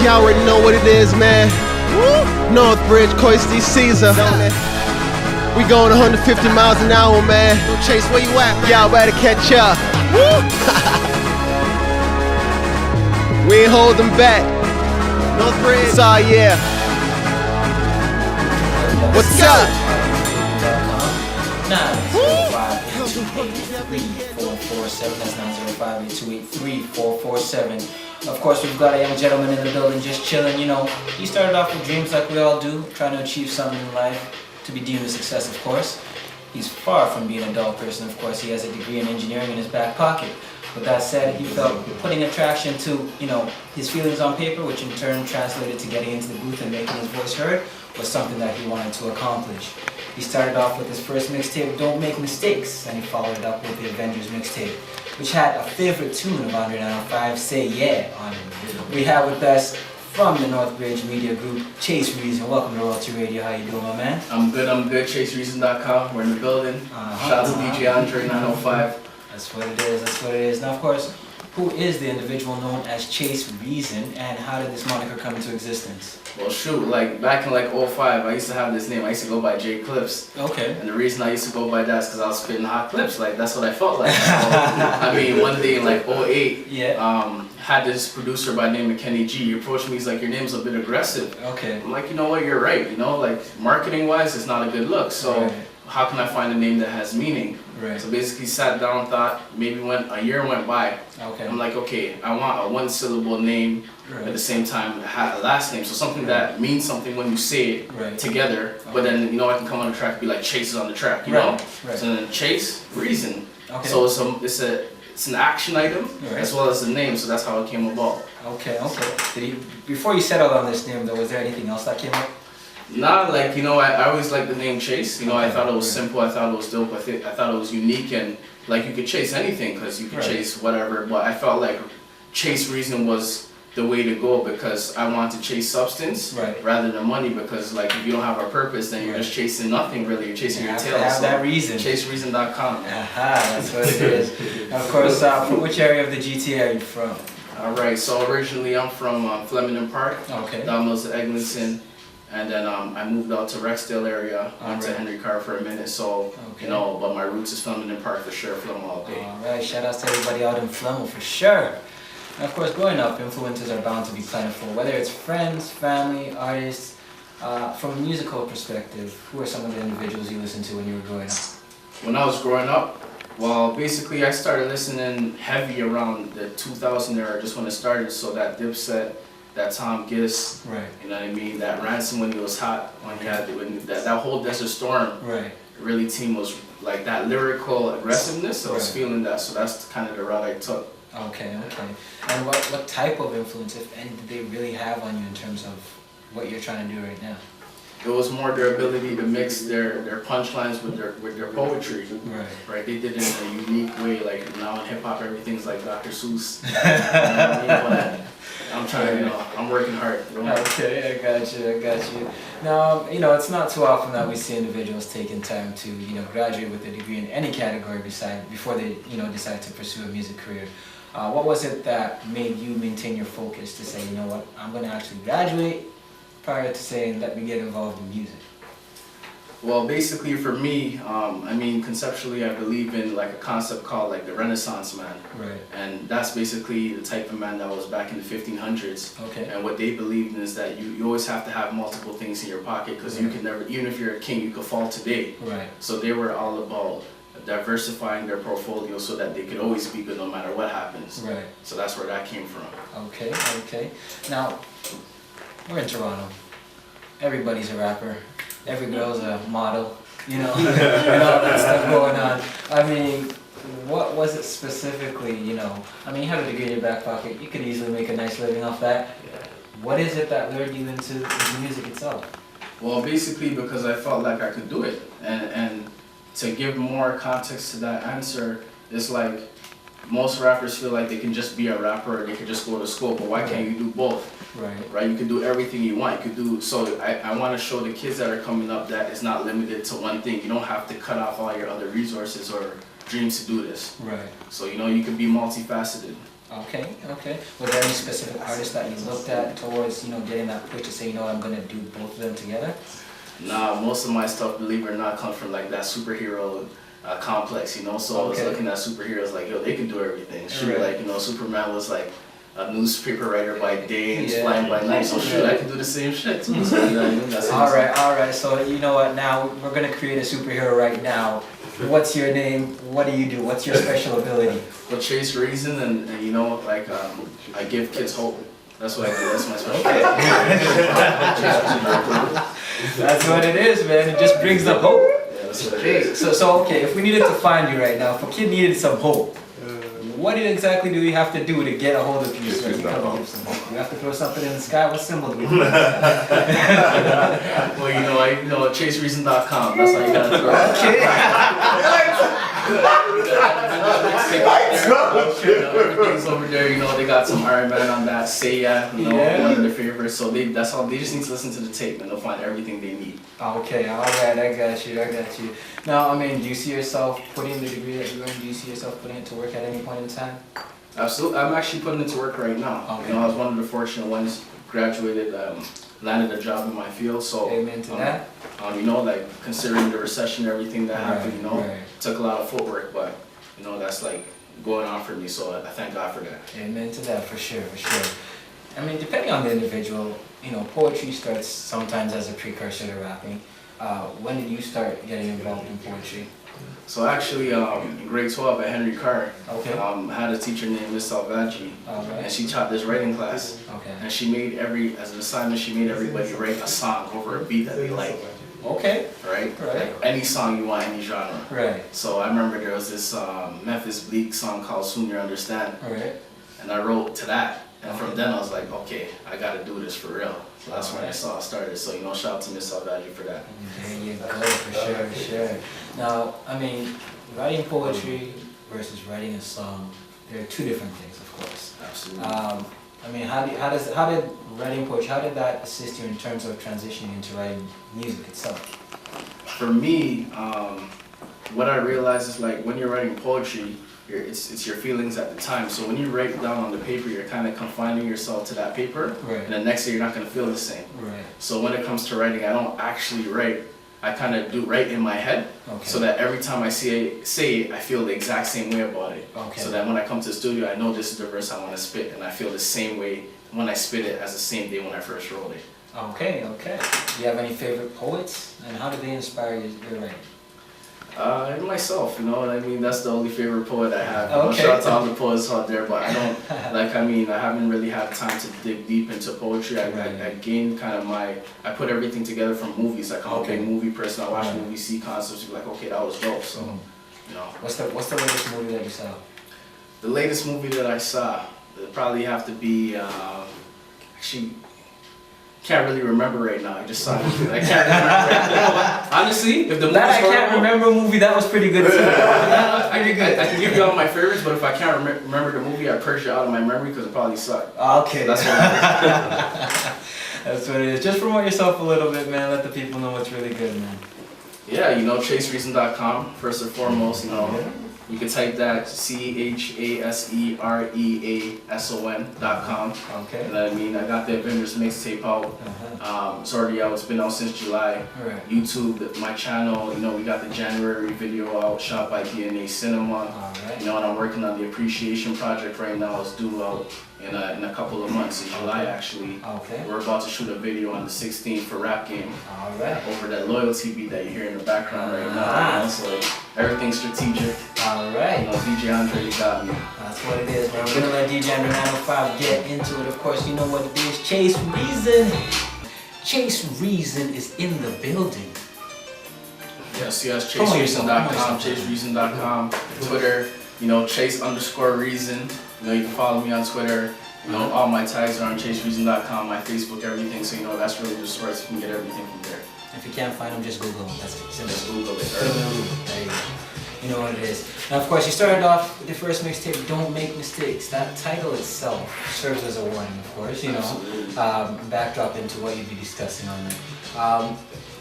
Y'all already know what it is, man. Northbridge, Coisty, Caesar. We going 150 miles an hour, man. Chase, where you at? Y'all better catch up. We ain't holding back. Northbridge, so yeah. What's up? 905-828-3447. That's 905-828-3447. Of course, we've got a young gentleman in the building just chilling. You know, he started off with dreams like we all do, trying to achieve something in life, to be deemed a success, of course. He's far from being a dull person, of course. He has a degree in engineering in his back pocket. With that said, he felt putting attraction to, his feelings on paper, which in turn translated to getting into the booth and making his voice heard, was something that he wanted to accomplish. He started off with his first mixtape, Don't Make Mistakes, and he followed it up with the Avengers mixtape, which had a favorite tune of Andre 905, Say Yeah, on it. We have with us from the Northbridge Media Group, Chase Reason. Welcome to Royalty Radio. How you doing, my man? I'm good. ChaseReason.com. We're in the building. Shout out to DJ Andre 905. That's what it is. Now, of course, who is the individual known as Chase Reason, and how did this moniker come into existence? Well, shoot, back in 05, I used to have this name. I used to go by J Clips. Okay. And the reason I used to go by that is because I was spitting hot clips. That's what I felt like. So, one day in 08, had this producer by the name of Kenny G. He approached me. He's like, your name's a bit aggressive. Okay. I'm like, you know what? You're right. Marketing-wise, it's not a good look. So how can I find a name that has meaning? Right. So basically sat down, thought, maybe when a year went by, okay. I'm like, okay, I want a one-syllable name at the same time a last name. So something that means something when you say it together, but then, I can come on the track and be like, Chase is on the track, you know? Right. So then Chase, Reason. Okay. So it's an action item as well as a name, so that's how it came about. Okay. Before you settled on this name though, was there anything else that came up? Nah, I always liked the name Chase. I thought it was simple, I thought it was dope, I thought it was unique, and you could chase anything because you could chase whatever, but I felt like Chase Reason was the way to go because I wanted to chase substance rather than money, because if you don't have a purpose, then you're just chasing nothing really, you're chasing your tail. Have that reason. ChaseReason.com. That's what it is. Of course, from which area of the GTA are you from? Alright, so originally I'm from Flemington Park, down Mills to Eglinton. And then I moved out to Rexdale area, went to Henry Carr for a minute, so, but my roots is Flemington Park for sure, Flemo all day. Alright, shout outs to everybody out in Flemo for sure. And of course, growing up, influences are bound to be plentiful, whether it's friends, family, artists. From a musical perspective, who are some of the individuals you listened to when you were growing up? When I was growing up, well, basically I started listening heavy around the 2000 era, just when it started, so that Dipset, that Tom Gist, you know what I mean? That Ransom when he was hot, when he had that whole Desert Storm, really team was that lyrical aggressiveness. I was feeling that, so that's kind of the route I took. Okay. And what type of influence, if any, did they really have on you in terms of what you're trying to do right now? It was more their ability to mix their punchlines with their poetry. Right. They did it in a unique way. Now in hip hop, everything's like Dr. Seuss. I'm trying, I'm working hard. Okay, I got you. Now, it's not too often that we see individuals taking time to, graduate with a degree in any category before they, decide to pursue a music career. What was it that made you maintain your focus to say, you know what, I'm going to actually graduate prior to saying, let me get involved in music? Well, basically for me, conceptually I believe in a concept called the Renaissance man. Right. And that's basically the type of man that was back in the 1500s. Okay. And what they believed in is that you always have to have multiple things in your pocket because you can never, even if you're a king, you could fall today. Right. So they were all about diversifying their portfolio so that they could always be good no matter what happens. Right. So that's where that came from. Okay. Now, we're in Toronto. Everybody's a rapper. Every girl's a model, and all that stuff going on. What was it specifically, you have a degree in your back pocket, you could easily make a nice living off that. What is it that lured you into the music itself? Well, basically because I felt like I could do it. And to give more context to that answer, it's most rappers feel like they can just be a rapper or they can just go to school, but why can't you do both? Right? You can do everything you want. So I want to show the kids that are coming up that it's not limited to one thing. You don't have to cut off all your other resources or dreams to do this. Right. So you can be multifaceted. Okay, okay. Was there any specific artist that you looked at towards, getting that push to say, I'm gonna do both of them together? Nah, most of my stuff, believe it or not, comes from like that superhero complex, So I was looking at superheroes like, yo, they can do everything. Shoot, Right. like, Superman was like a newspaper writer by day and Yeah. flying by night. So shoot, I can do the same shit too. So, that's All right. So you know what? Now we're gonna create a superhero right now. What's your name? What do you do? What's your special ability? Well, chase reason and I give kids hope. That's what I do. That's my special. That's what it is, man. It just brings the hope. Yeah, that's what it is. So okay, if we needed to find you right now, if a kid needed some hope, what exactly do we have to do to get a hold of you so you come and give some hope? You have to throw something in the sky. What symbol do we do? Well, chasereason.com. That's how you gotta throw it. Everything's over there, they got some Iron Man on that, Seiya, one of their favorites. So they just need to listen to the tape and they'll find everything they need. Okay, alright, I got you. Now, do you see yourself putting the degree that you're going? Do you see yourself putting it to work at any point in time? Absolutely, I'm actually putting it to work right now. Okay. I was one of the fortunate ones, graduated, landed a job in my field, so. Amen to that. Considering the recession and everything that happened, Right. took a lot of footwork, but, that's like going on for me, so I thank God for that. Amen to that, for sure. Depending on the individual, poetry starts sometimes as a precursor to rapping. When did you start getting involved in poetry? So actually, in grade 12 at Henry Carr, Okay. I had a teacher named Miss Salvaggi, and Alright. she taught this writing class, Okay. and she made as an assignment, she made everybody write a song over a beat that they like, Okay. right? Right. Like any song you want, any genre. Right. So I remember there was this Memphis Bleak song called Soon You Understand, Alright. and I wrote to that. And from then I was like, okay, I gotta do this for real. So that's when I saw it started. So, shout out to Miss Salvaggi for that. There you go, for sure. Now, writing poetry versus writing a song, they're two different things, of course. Absolutely. How did writing poetry, how did that assist you in terms of transitioning into writing music itself? For me, what I realized is like when you're writing poetry, it's your feelings at the time. So when you write it down on the paper, you're kind of confining yourself to that paper. Right. And the next day you're not going to feel the same. Right. So when it comes to writing, I don't actually write. I kind of do write in my head, Okay. so that every time I say it, I feel the exact same way about it. Okay. So that when I come to the studio, I know this is the verse I want to spit, and I feel the same way when I spit it as the same day when I first wrote it. Okay. Do you have any favorite poets, and how did they inspire your writing? And myself, that's the only favorite poet I have. Okay. Shout out to all the poets out there, but I don't, I haven't really had time to dig deep into poetry. I gained I put everything together from movies. Like, I'm a big movie person. I watch movies, see concepts, be like, okay, that was dope. So, What's the latest movie that you saw? The latest movie that I saw, it'd probably have to be, actually, can't really remember right now. I just saw it. I can't remember. Honestly, if the movie's That I can't remember a movie, that was pretty good too. I can give you all my favorites, but if I can't remember the movie, I purge it out of my memory because it probably sucked. Okay. That's what That's what it is. Just promote yourself a little bit, man. Let the people know what's really good, man. Yeah, chasereason.com, first and foremost, You can type that CHASEREASON.com. Okay. And I got the Avengers mixtape out. It's already out. It's been out since July. Right. YouTube, my channel. We got the January video out, shot by DNA Cinema. Alright. And I'm working on the Appreciation Project right now. It's due out in a couple of months, in July actually. Okay. We're about to shoot a video on the 16th for Rap Game. Alright. Over that loyalty beat that you hear in the background right now. So everything's strategic. Alright. DJ Andre, you got me. That's what it is, man. We're gonna let DJ Andre 905 get into it. Of course, you know what it is. Chase Reason. Chase Reason is in the building. Yes, chasereason.com, chasereason.com, Twitter, Chase_Reason. You can follow me on Twitter. All my tags are on chasereason.com, my Facebook, everything. So that's really the source. You can get everything from there. If you can't find them, just Google them. That's it. Just Google it. There you go. You know what it is. Now, of course, you started off with the first mixtape, Don't Make Mistakes. That title itself serves as a warning, of course, Absolutely. Backdrop into what you'd be discussing on there.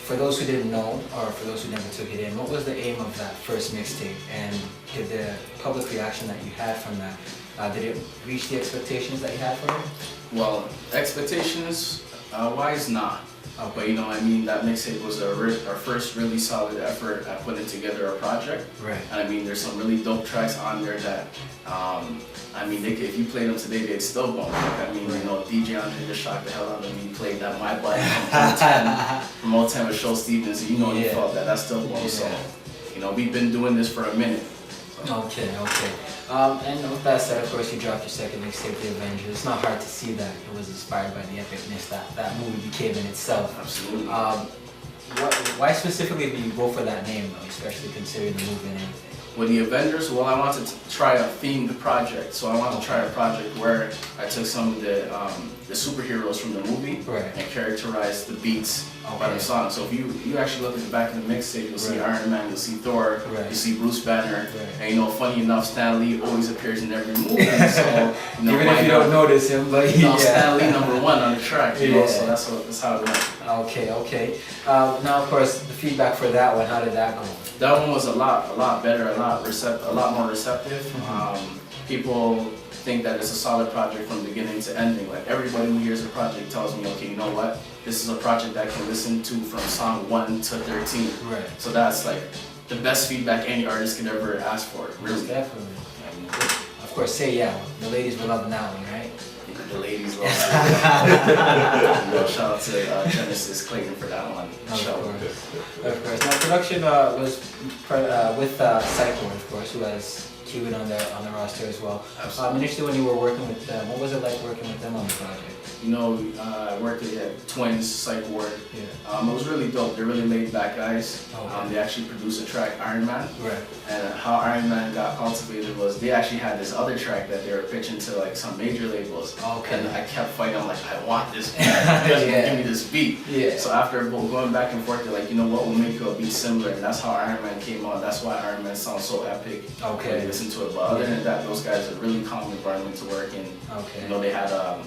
for those who didn't know, or for those who never took it in, what was the aim of that first mixtape? And did the public reaction that you had from that, did it reach the expectations that you had from it? Well, expectations wise, not. But you know, I mean, that mixtape was our first really solid effort at putting together a project. Right. And I mean, there's some really dope tracks on there that, I mean, if you played them today, they'd still bump. Like, I mean, you know, DJ Andre just shocked the hell out of me. He played that My Body from 010 with Show Stevens. You know, he felt that. That's still bump. So, you know, we've been doing this for a minute. Okay. And with that said, of course, you dropped your second mixtape, The Avengers. It's not hard to see that it was inspired by the epicness that movie became in itself. Absolutely. Why specifically did you go for that name, though, especially considering the movie and everything? With The Avengers, well, I wanted to try a themed project. So I wanted to try a project where I took some of the superheroes from the movie and characterized the beats by the song. So if you actually look at the back of the mixtape, you'll see Iron Man, you'll see Thor, you see Bruce Banner, and you know, funny enough, Stan Lee always appears in every movie. So you know, even if you don't notice him, but you know, Stan Lee #1 on the track. You know, so that's how it went. Okay. Now, of course, the feedback for that one, how did that go? That one was a lot better, a lot more receptive. People think that it's a solid project from beginning to ending. Like, everybody who hears a project tells me, okay, you know what? This is a project I can listen to from song 1 to 13. Right. So that's like the best feedback any artist can ever ask for, really. Definitely. Of course, Say Yeah. The ladies were loving that one, right? The ladies love it. You know, shout out to Genesis Clayton for that one. Of course. Now, production was with Psycho, of course, who has Cuban on the roster as well. Initially, when you were working with them, what was it like working with them on the project? You know, I worked at Twins, Psych Ward. It was really dope. They're really laid back guys. They actually produced a track, Iron Man. Right. And how Iron Man got cultivated was they actually had this other track that they were pitching to like some major labels. Okay. And I kept fighting. I'm like, I want this beat. Give me this beat. Yeah. So after going back and forth, they're like, you know what, we'll make a beat similar. And that's how Iron Man came on. That's why Iron Man sounds so epic. Okay. When you listen to it. But other than that, those guys are really calm environment to work in. Okay. You know, they had a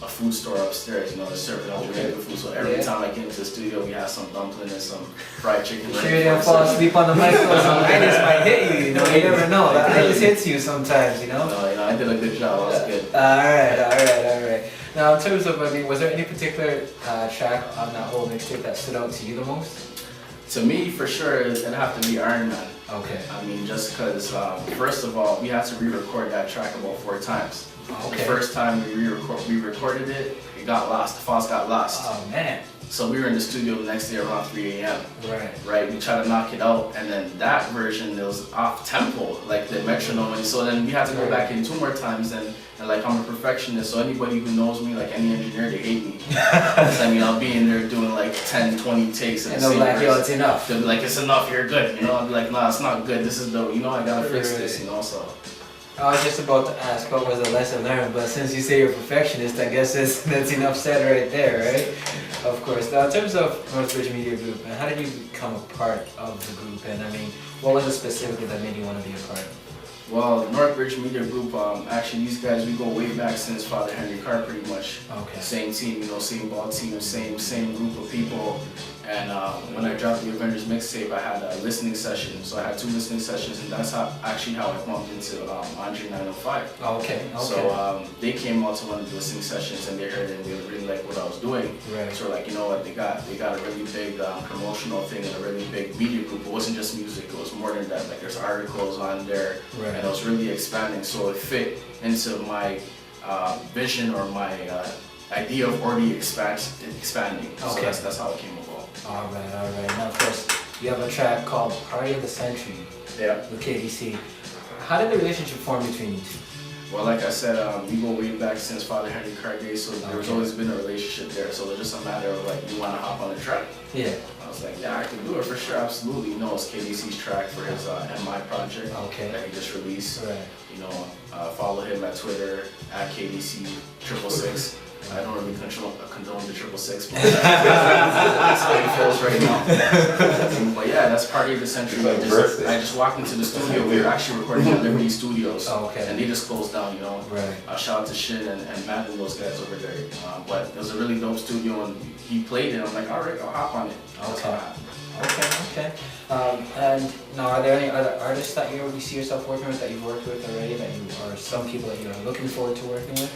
food store upstairs, you know, they're serving all really good food. So every time I get into the studio, we have some dumpling and some fried chicken. Sure you didn't fall asleep on the mic or something. I just might hit you, you know, you never know. That just hits you sometimes, you know? No, you know, I did a good job, I was good. Alright. Now, in terms of, I mean, was there any particular track on that whole mixtape that stood out to you the most? To me, for sure, it'd have to be Iron Man. Okay. I mean, just because, first of all, we had to re-record that track about 4 times. Okay. The first time we recorded it, it got lost. The files got lost. Oh man. So we were in the studio the next day around 3 a.m. Right. We tried to knock it out, and then that version, it was off tempo, like the metronome. And so then we had to go back in 2 more times, and like I'm a perfectionist, so anybody who knows me, like any engineer, they hate me. I mean, I'll be in there doing like 10, 20 takes of the same like, yo, it's enough. They'll be like, it's enough, you're good. You know, I'll be like, nah, it's not good. This is the, you know, I gotta fix this, you know, so. I was just about to ask what was the lesson learned, but since you say you're a perfectionist, I guess that's enough said right there, right? Of course. Now, in terms of Northbridge Media Group, how did you become a part of the group? And I mean, what was it specifically that made you want to be a part? Well, Northbridge Media Group, actually these guys, we go way back since Father Henry Carr pretty much. Okay. Same team, you know, same ball team, same group of people. And when I dropped the Avengers mixtape, I had a listening session. So I had 2 listening sessions, and that's actually how I bumped into Andre 905. Okay. So they came out to one of the listening sessions, and they heard it, and they really liked what I was doing. Right. So like, you know what, they got a really big promotional thing and a really big media group. It wasn't just music, it was more than that. Like, there's articles on there, and it was really expanding. So it fit into my vision or my idea of already expanding. Okay. So that's how it came about. All right. Now, of course, you have a track called Party of the Century with KDC. How did the relationship form between you two? Well, like I said, we go way back since Father Henry Carr days, so there's always been a relationship there. So it's just a matter of like, you want to hop on the track? Yeah. I was like, yeah, I can do it for sure, absolutely. You know, it's KDC's track for his MI project that he just released. Right. You know, follow him at Twitter at KDC666. I don't really condone the triple six, but that's how it feels right now. But yeah, that's party of the century. I just walked into the studio. We were actually recording at Liberty Studios, and they just closed down. You know, shout out to Shin and Matt and those guys over there. But it was a really dope studio, and he played it. I'm like, all right, I'll hop on it. Okay. And now, are there any other artists that you see yourself working with that you've worked with already, or some people that you're looking forward to working with?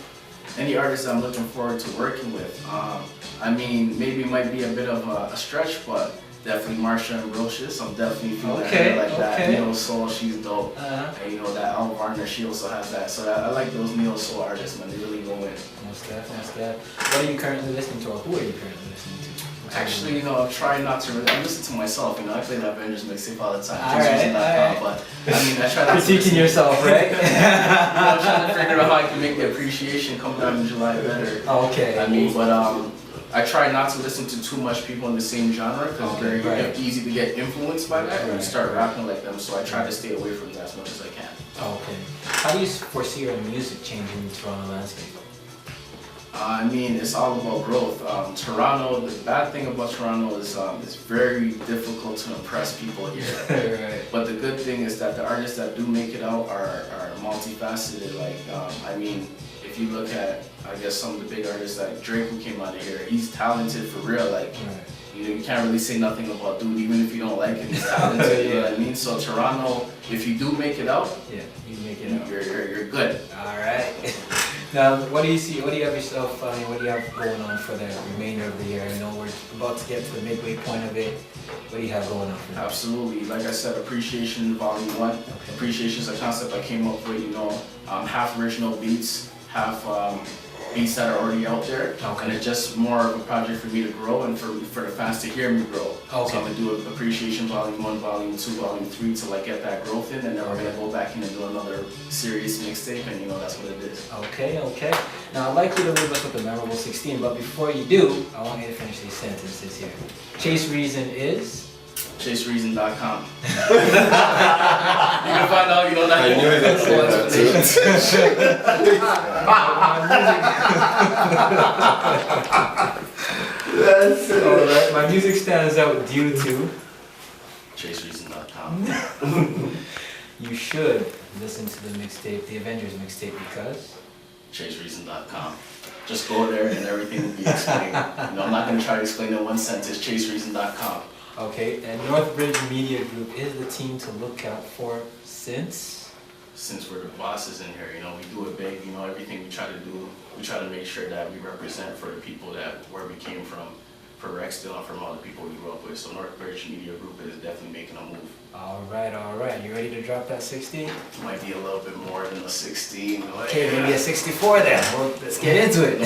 Any artists I'm looking forward to working with? I mean, maybe it might be a bit of a stretch, but definitely Marsha Ambrosius. I'm definitely feeling that neo soul. She's dope. And you know that Al Varner, she also has that. So I like those neo soul artists, man. They really go in. Most definitely. What are you currently listening to, or who are you currently listening to? Actually, you know, I'm trying not to really. I listen to myself. You know, I play the Avengers mixtape all the time. All right. But I mean, I try not to. Critiquing yourself, right? I'm trying to figure out how I can make the appreciation come down in July better. Okay. I mean, but I try not to listen to too much people in the same genre because it's very easy to get influenced by that and start rapping like them. So I try to stay away from that as much as I can. Okay. How do you foresee your music changing in the Toronto landscape? I mean, it's all about growth. Toronto, the bad thing about Toronto is it's very difficult to impress people here. But the good thing is that the artists that do make it out are multifaceted. Like, I mean, if you look at, I guess, some of the big artists like Drake who came out of here, he's talented for real. Like, you know, you can't really say nothing about dude, even if you don't like him, he's talented, you know what I mean? So Toronto, if you do make it out, you make it out. You're good. All right. Now, what do you see? What do you have yourself? What do you have going on for the remainder of the year? I know we're about to get to the midway point of it. What do you have going on for that? Absolutely. Like I said, Appreciation Volume 1. Appreciation is a concept I came up with, you know, half original beats, half beats that are already out there. And it's just more of a project for me to grow and for the fans to hear me grow. So I'm going to do Appreciation Volume 1, Volume 2, Volume 3 to like get that growth in, and then we're going to go back in and do another serious mixtape, and you know, that's what it is. Okay. Now I'd like you to leave us with the memorable 16, but before you do, I want you to finish these sentences here. Chase Reason is? ChaseReason.com. You can find out, you know, that. I knew it. That's it. Alright, my music stands out due to ChaseReason.com. You should listen to the mixtape, the Avengers mixtape, because ChaseReason.com. Just go there and everything will be explained. You know, I'm not going to try to explain it in one sentence. ChaseReason.com. Okay, and Northbridge Media Group is the team to look out for since we're the bosses in here, you know, we do it big, you know, everything we try to do, we try to make sure that we represent for the people that where we came from, for Rexdale and from all the people we grew up with. So Northbridge Media Group is definitely making a move. All right. You ready to drop that 60? Might be a little bit more than a 16. Okay, maybe a 64 then. Well, let's get into it.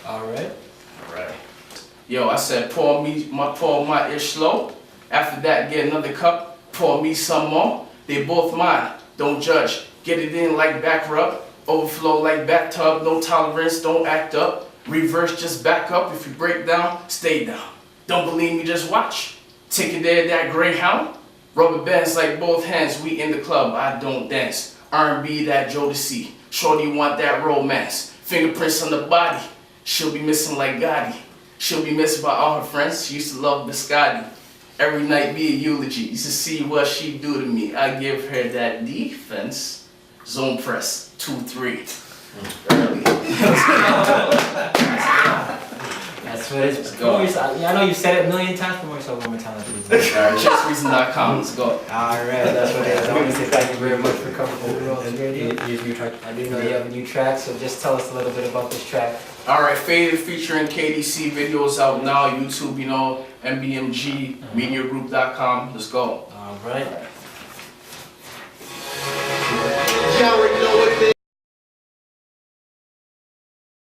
All right. Yo, I said pour my ish slow. After that, get another cup. Pour me some more. They both mine. Don't judge. Get it in like back rub. Overflow like bathtub. No tolerance. Don't act up. Reverse, just back up. If you break down, stay down. Don't believe me, just watch. Take it there, that Greyhound. Rubber bands like both hands. We in the club. I don't dance. R&B, that Jodeci. Shorty want that romance. Fingerprints on the body. She'll be missing like Gotti. She'll be missed by all her friends. She used to love Biscotti. Every night be a eulogy. Used to see what she do to me. I give her that defense. Zone press, 2-3. Early. That's what it's. I know you said it a million times, but more so one more time. ChaseReason.com, let's go. Alright, that's what it is. I want to say thank you very much for coming over on the radio. I do know you have a new track, so just tell us a little bit about this track. Alright, Faded featuring KDC, videos out now, YouTube, you know, MBMG, MediaGroup.com, let's go. Alright.